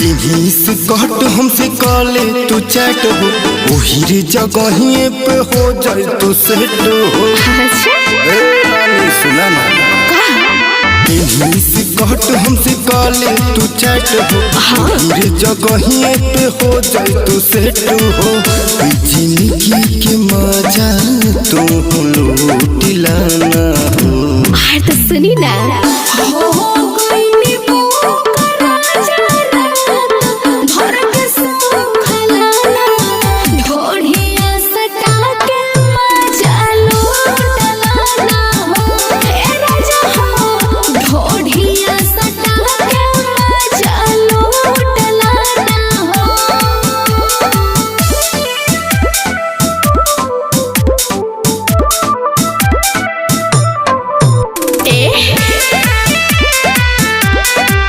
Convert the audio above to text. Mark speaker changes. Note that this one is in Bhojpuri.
Speaker 1: यही से कहट हमसे कॉले तू चैट हो, वही रे जगह पे हो जाए तो सेट हो। रानी सुना ना, यही से कहट हमसे कॉले तू चैट हो, वही रे जगह पे हो जाए तो सेट हो। जिंदगी के मजा तू लूट लाना हो।
Speaker 2: तो सुनी ना